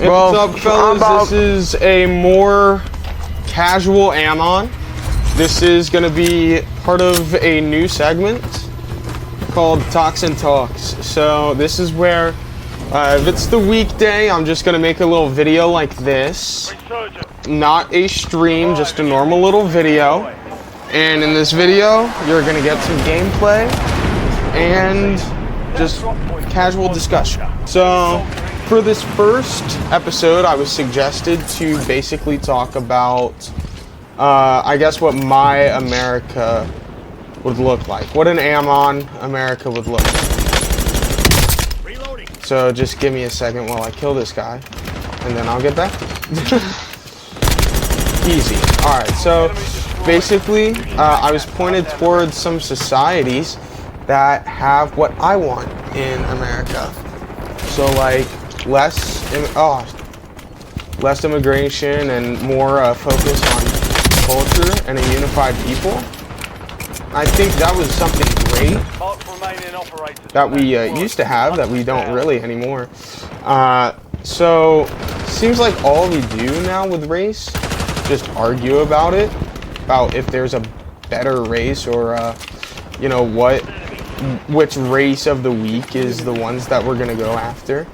Hey, what's up, fellas? This is a more casual Ammon. This is going to be part of a new segment called Toxin Talks. So this is where, if it's the weekday, I'm just going to make a little video like this. Not a stream, just a normal little video. And in this video, you're going to get some gameplay and just casual discussion. So for this first episode, I was suggested to basically talk about, I guess, what my America would look like. What an Ammon America would look like. So just give me a second while I kill this guy, and then I'll get back. Easy. Alright, so basically, I was pointed towards some societies that have what I want in America. So like less immigration and more focus on culture and a unified people. I think that was something great that we used to have that we don't really anymore. So seems like all we do now with race, just argue about it, about if there's a better race or you know, which race of the week is the ones that we're gonna go after.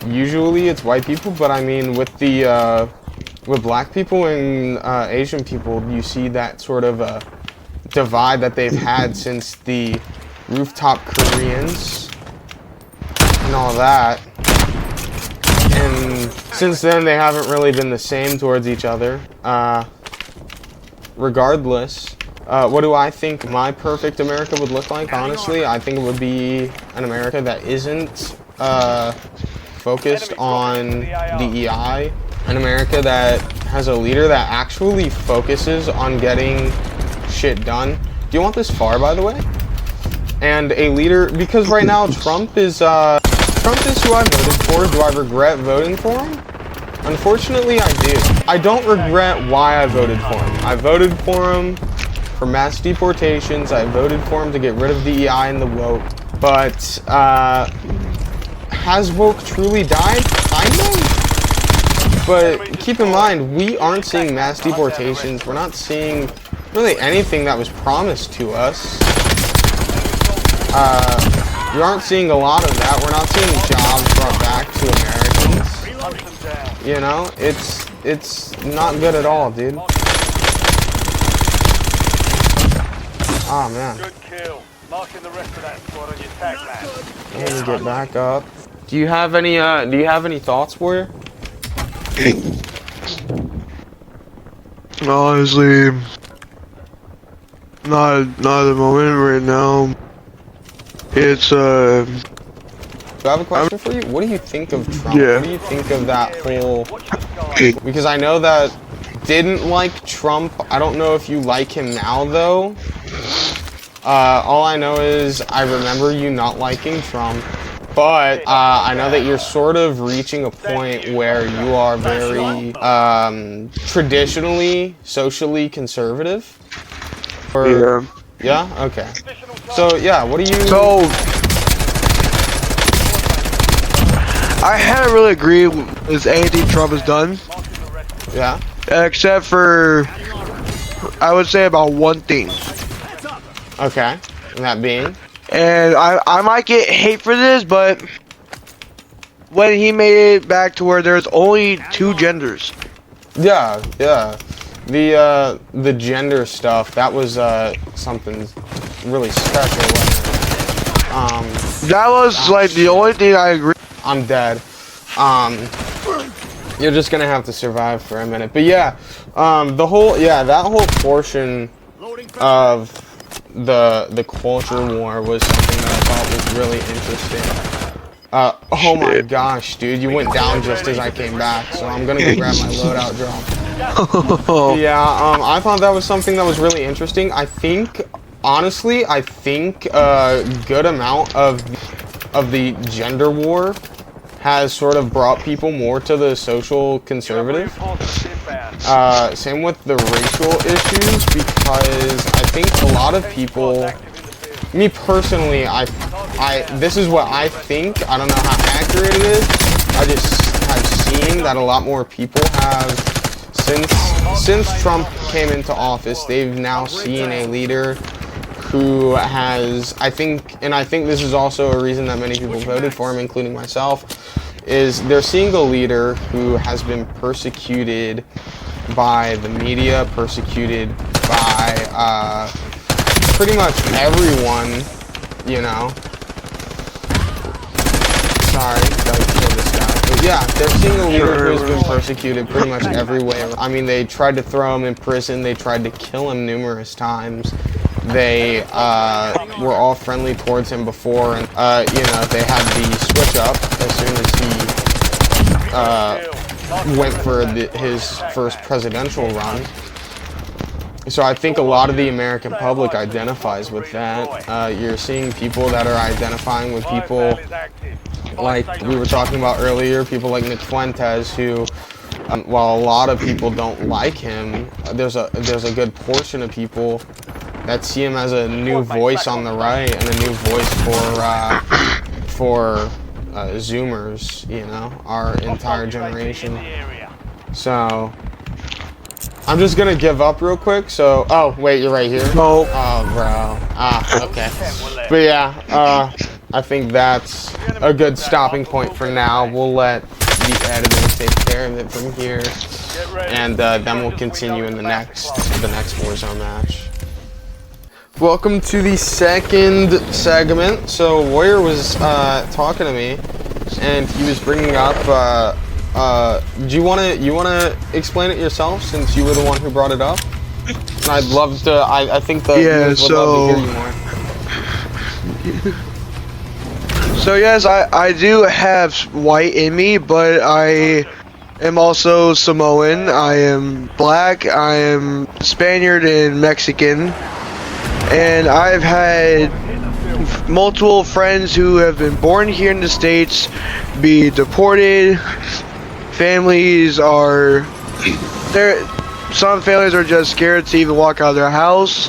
Usually it's white people, but I mean with the with black people and Asian people, you see that sort of divide that they've had since the rooftop Koreans and all that. And since then, they haven't really been the same towards each other. Regardless, what do I think my perfect America would look like? Honestly, I think it would be an America that isn't focused on DEI. An America that has a leader that actually focuses on getting shit done. Do you want this far, by the way? And a leader, because right now Trump is who I voted for. Do I regret voting for him? Unfortunately, I do. I don't regret why I voted for him. I voted for him for mass deportations. I voted for him to get rid of DEI and the woke. But has woke truly died? Kind of. But keep in mind, we aren't seeing mass deportations. We're not seeing really anything that was promised to us. We aren't seeing a lot of that. We're not seeing jobs brought back to Americans. You know, it's not good at all, dude. Oh man. Good kill. Marking the rest of that squad on your tag map. Let me get back up. Do you have any thoughts, Warrior? Honestly, not at the moment right now. It's So I have a question for you. What do you think of Trump? Yeah. What do you think of that whole? Because I know that didn't like Trump. I don't know if you like him now though. All I know is I remember you not liking Trump. But I know that you're sort of reaching a point where you are very traditionally, socially conservative. Or, yeah. Yeah? Okay. So, yeah, what do you... So, I haven't really agreed with anything Trump has done. Yeah? Except for, I would say about one thing. Okay. And that being? And I might get hate for this, but when he made it back to where there's only two genders. Yeah, yeah. The gender stuff, that was something really special, wasn't it? That was like the only thing I agree. I'm dead. You're just gonna have to survive for a minute. But yeah, that whole portion of the culture war was something that I thought was really interesting. Oh my gosh, dude, you went down just as I came back, so I'm gonna go grab my loadout drop. Yeah, I thought that was something that was really interesting. I think, honestly, a good amount of the gender war has sort of brought people more to the social conservative. Same with the racial issues, because I think a lot of people, me personally, this is what I think. I don't know how accurate it is. I just that a lot more people have, since Trump came into office, they've now seen a leader who has, I think this is also a reason that many people voted for him, including myself, is they're seeing a leader who has been persecuted by the media, persecuted by pretty much everyone, you know. Sorry, gotta kill this guy. But yeah, they're seeing a leader who's been persecuted pretty much everywhere. I mean, they tried to throw him in prison, they tried to kill him numerous times. They were all friendly towards him before, and you know, they had the switch up as soon as he went for his first presidential run. So I think a lot of the American public identifies with that. You're seeing people that are identifying with people like we were talking about earlier, people like Nick Fuentes, who, while a lot of people don't like him, there's a good portion of people that see him as a new voice on the right and a new voice for Zoomers, you know, our entire generation. So I'm just gonna give up real quick. So, oh wait, you're right here. No. Oh, bro. Ah, okay. But yeah, I think that's a good stopping point for now. We'll let the editors take care of it from here, and then we'll continue in the next Warzone match. Welcome to the second segment. So Warrior was talking to me, and he was bringing up. Do you wanna explain it yourself, since you were the one who brought it up? And I'd love to. I think the viewers would love to hear you more. So yes, I do have white in me, but I am also Samoan. I am black. I am Spaniard and Mexican. And I've had multiple friends who have been born here in the States be deported. Families are some families are just scared to even walk out of their house.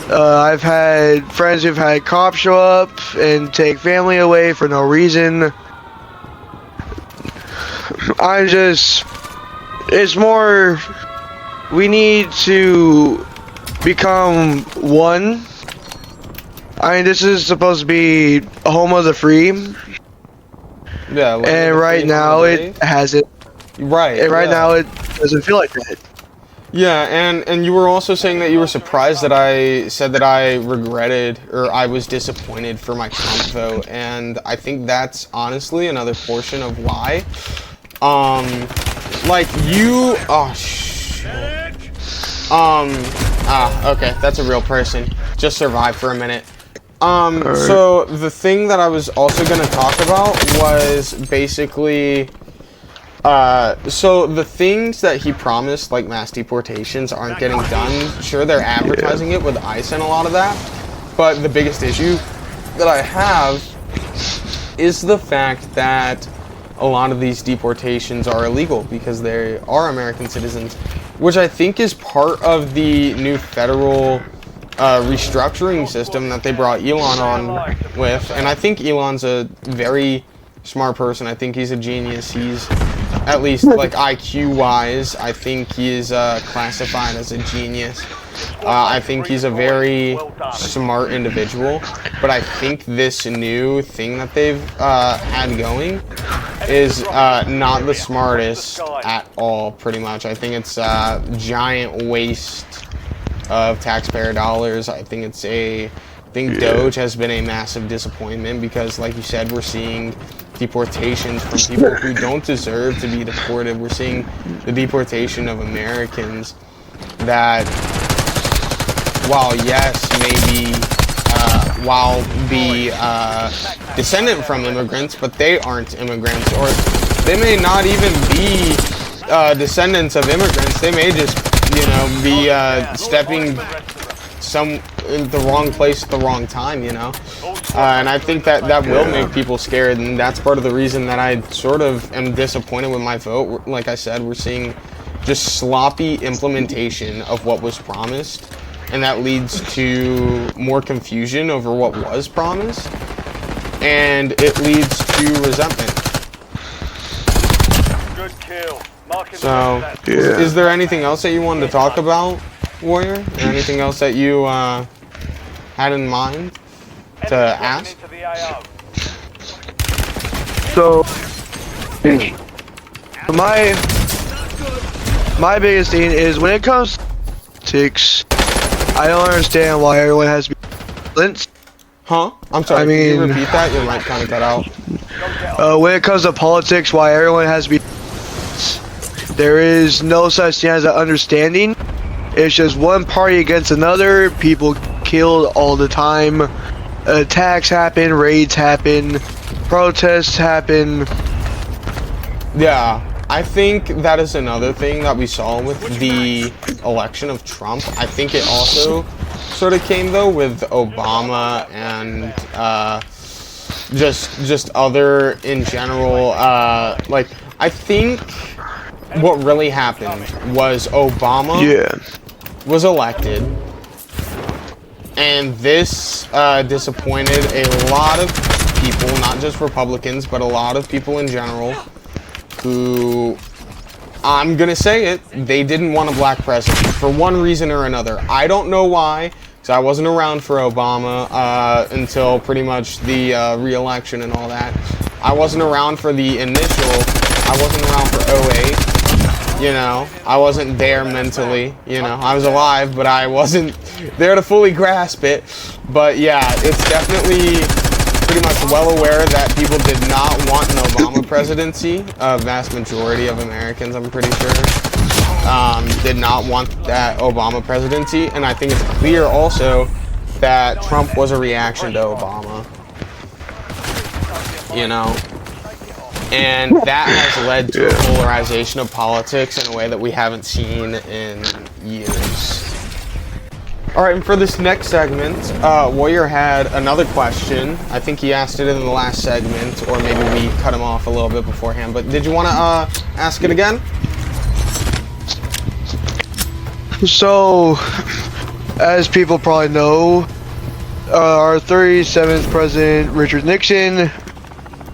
I've had friends who've had cops show up and take family away for no reason. It's more, we need to become one. I mean, this is supposed to be a home of the free. Yeah, and right now it hasn't. Right. And right now it doesn't feel like that. Yeah, and you were also saying that you were surprised that I said that I regretted, or I was disappointed for my Trump vote, and I think that's honestly another portion of why. Like you, oh shit. Okay, that's a real person. Just survive for a minute. So the thing that I was also gonna talk about was basically, so the things that he promised, like mass deportations, aren't getting done. Sure, they're advertising it with ICE and a lot of that, but the biggest issue that I have is the fact that a lot of these deportations are illegal because they are American citizens, which I think is part of the new federal restructuring system that they brought Elon on with. And I think Elon's a very smart person. I think he's a genius. He's, at least like IQ wise, I think he is classified as a genius. I think he's a very smart individual, but I think this new thing that they've had going is not the smartest at all, pretty much. I think it's a giant waste of taxpayer dollars. I think Doge has been a massive disappointment because, like you said, we're seeing deportations from people who don't deserve to be deported. We're seeing the deportation of Americans that, while yes, maybe while be descendant from immigrants, but they aren't immigrants, or they may not even be descendants of immigrants. They may just, you know, be stepping in the wrong place at the wrong time, you know. And I think that will make people scared, and that's part of the reason that I sort of am disappointed with my vote. Like I said, we're seeing just sloppy implementation of what was promised, and that leads to more confusion over what was promised, and it leads to resentment. Good kill. Marking So, the Yeah. is there anything else that you wanted to talk about, Warrior? Anything else that you had in mind to ask? into the AO. So, my biggest thing is when it comes to politics, I don't understand why everyone has to be violent. Huh? I'm sorry, I can you mean- repeat that? Your mic kind of cut out. When it comes to politics, why everyone has to be there is no such thing as an understanding. It's just one party against another. People killed all the time. Attacks happen, raids happen, protests happen. Yeah, I think that is another thing that we saw with the election of Trump. I think it also sort of came though with Obama and just other in general. Like I think what really happened was Obama Yeah. was elected, and this disappointed a lot of people, not just Republicans, but a lot of people in general, who, I'm gonna say it, they didn't want a black president for one reason or another. I don't know why, because I wasn't around for Obama until pretty much the re-election and all that. I wasn't around for the initial, I wasn't around for '08. You know, I wasn't there mentally, you know, I was alive, but I wasn't there to fully grasp it. But yeah, it's definitely pretty much well aware that people did not want an Obama presidency. A vast majority of Americans, I'm pretty sure, did not want that Obama presidency. And I think it's clear also that Trump was a reaction to Obama, you know. And that has led to a polarization of politics in a way that we haven't seen in years. Alright, and for this next segment, Warrior had another question. I think he asked it in the last segment, or maybe we cut him off a little bit beforehand. But did you want to ask it again? So, as people probably know, our 37th president, Richard Nixon,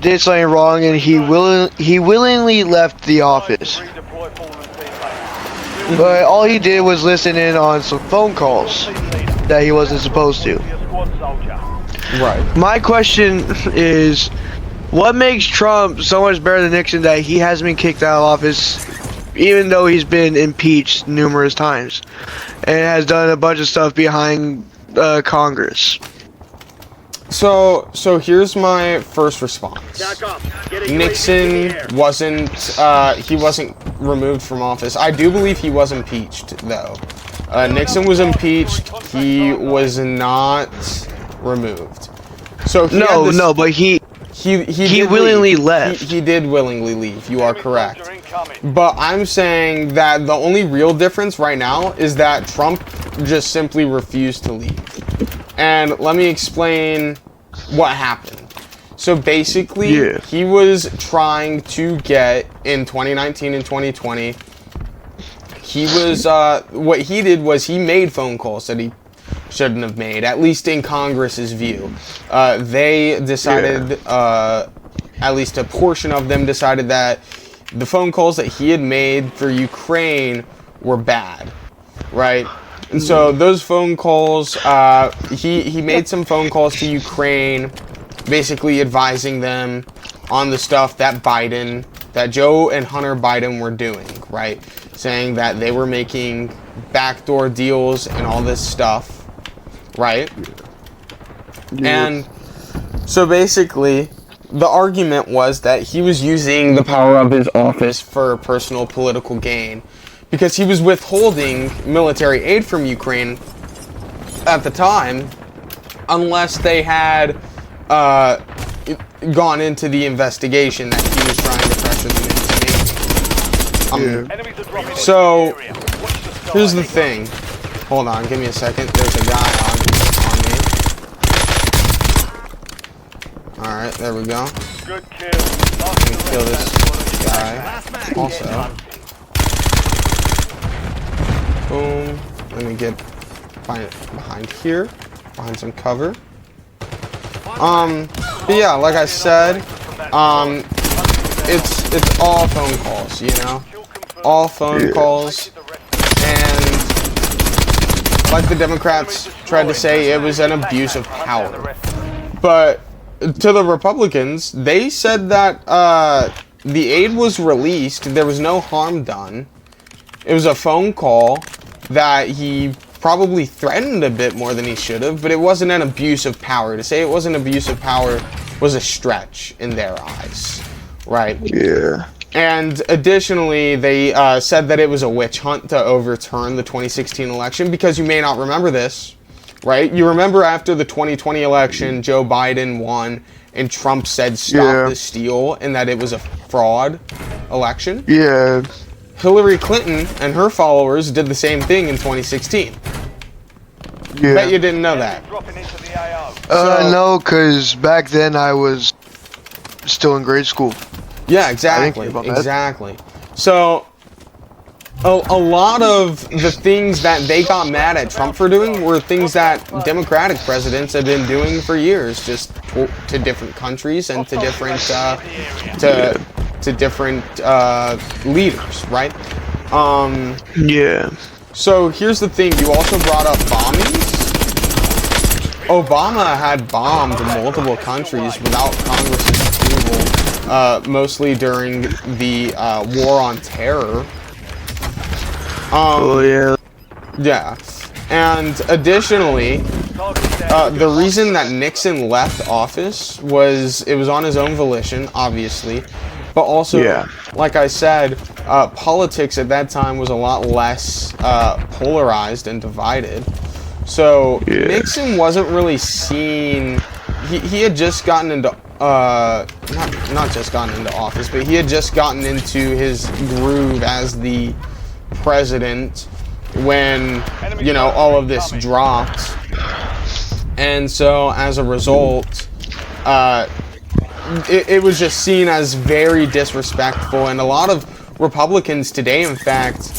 did something wrong, and he willingly left the office. Redeploy fallen teammates. But all he did was listen in on some phone calls that he wasn't supposed to. Be a squad soldier. Right. My question is, what makes Trump so much better than Nixon that he hasn't been kicked out of office, even though he's been impeached numerous times and has done a bunch of stuff behind Congress? So here's my first response. Nixon wasn't, he wasn't removed from office. I do believe he was impeached, though. Nixon was impeached. He was not removed. So he had this, but he did willingly leave. left. He did willingly leave. You are correct. Soldier incoming. But I'm saying that the only real difference right now is that Trump just simply refused to leave. And let me explain what happened. So basically, he was trying to get, in 2019 and 2020, he was, what he did was he made phone calls that he shouldn't have made, at least in Congress's view. They decided, at least a portion of them decided that the phone calls that he had made for Ukraine were bad, right? And so those phone calls, he made some phone calls to Ukraine, basically advising them on the stuff that Joe and Hunter Biden were doing, right? Saying that they were making backdoor deals and all this stuff, right? And so basically, the argument was that he was using the power of his office for personal political gain, because he was withholding military aid from Ukraine at the time, unless they had gone into the investigation that he was trying to pressure them into making. Enemies are dropping into So, the area. Watch the sky. here's the thing. Hold on, give me a second. There's a guy on me. Alright, there we go. Good kill. Let me kill this guy also. Boom. Let me get behind here, behind some cover. But yeah, like I said, it's it's all phone calls, you know, all phone calls, and like the Democrats tried to say, it was an abuse of power. But to the Republicans, they said that the aid was released. There was no harm done. It was a phone call that he probably threatened a bit more than he should have, but it wasn't an abuse of power. To say it was an abuse of power was a stretch in their eyes, right? Yeah. And additionally, they said that it was a witch hunt to overturn the 2016 election, because you may not remember this, right? You remember after the 2020 election, Joe Biden won, and Trump said stop the steal, and that it was a fraud election? Yeah. Hillary Clinton and her followers did the same thing in 2016. Yeah. Bet you didn't know that. Dropping into the AO. No, because back then I was still in grade school. Yeah, exactly. about that. Exactly. So, a lot of the things that they got mad at Trump for doing were things that Democratic presidents have been doing for years, just to different countries and to different to different leaders, right? Yeah. So here's the thing. You also brought up bombings. Obama had bombed multiple countries without Congress's approval, mostly during the War on Terror. Oh, yeah. Yeah. And additionally, the reason that Nixon left office was it was on his own volition, obviously. But also, like I said, politics at that time was a lot less polarized and divided. So Nixon wasn't really seen. He had just gotten into not just gotten into office, but he had just gotten into his groove as the president when, you know, all of this dropped. And so as a result, it was just seen as very disrespectful, and a lot of Republicans today, in fact,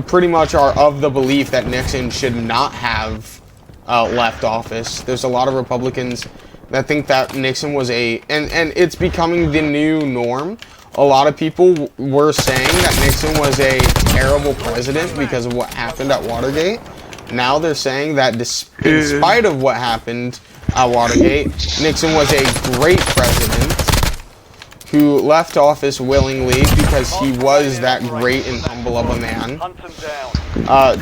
pretty much are of the belief that Nixon should not have left office. There's a lot of Republicans that think that Nixon was and it's becoming the new norm. A lot of people were saying that Nixon was a terrible president because of what happened at Watergate. Now they're saying that in spite of what happened at Watergate, Nixon was a great president who left office willingly because he was that great and humble of a man.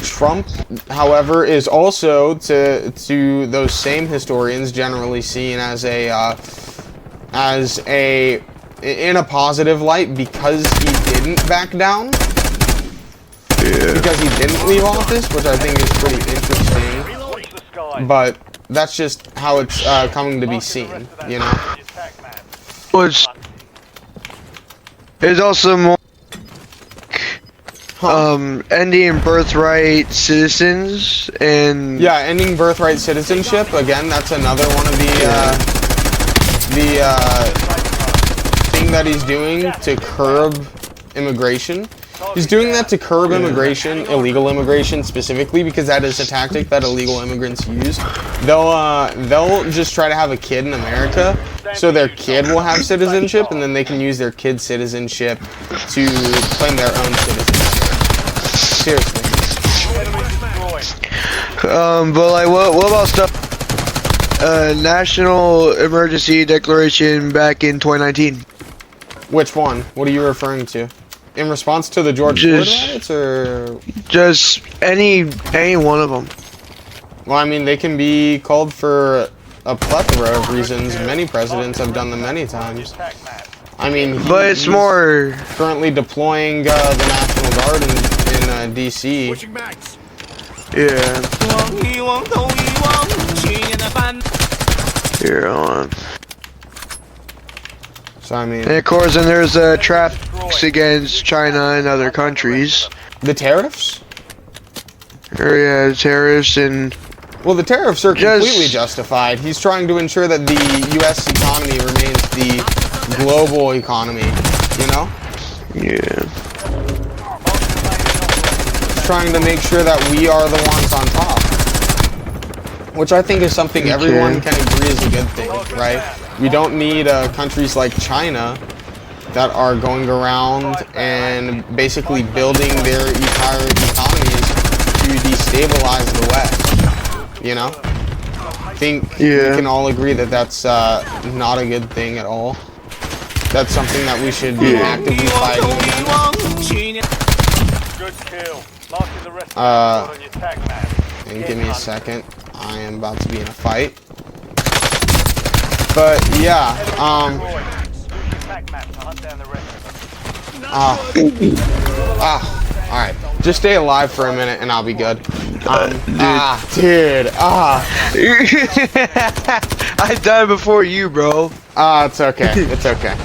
Trump, however, is also, to those same historians, generally seen as in a positive light because he didn't back down. Because he didn't leave office, which I think is pretty interesting. But that's just how it's coming to be seen, you know? Which is also more ending birthright citizens and ending birthright citizenship. Again, that's another one of the thing that he's doing to curb immigration. He's doing that to curb immigration, illegal immigration specifically, because that is a tactic that illegal immigrants use. They'll just try to have a kid in America, so their kid will have citizenship, and then they can use their kid's citizenship to claim their own citizenship. Seriously. but like, what about stuff? National emergency declaration back in 2019. Which one? What are you referring to? In response to the George Floyd riots, or just any one of them? Well, I mean, they can be called for a plethora of reasons. Many presidents have done them many times. I mean, but it's more currently deploying the National Guard in D.C. Yeah. Here on. So I mean, and of course, then there's traffics against China and other countries. The tariffs? Tariffs and. Well, the tariffs are completely justified. He's trying to ensure that the U.S. economy remains the global economy. You know? Yeah. He's trying to make sure that we are the ones on top. Which I think is something everyone can agree is a good thing, right? We don't need countries like China that are going around and basically building their entire economies to destabilize the West. You know? I think we can all agree that that's not a good thing at all. That's something that we should be actively fighting against. Good kill. Marking the rest of the on your tag map. And give me a second. I am about to be in a fight. But yeah, Use your tag map to hunt down the rest of them. alright. Just stay alive for a minute and I'll be good. Dude. I died before you, bro. It's okay. It's okay.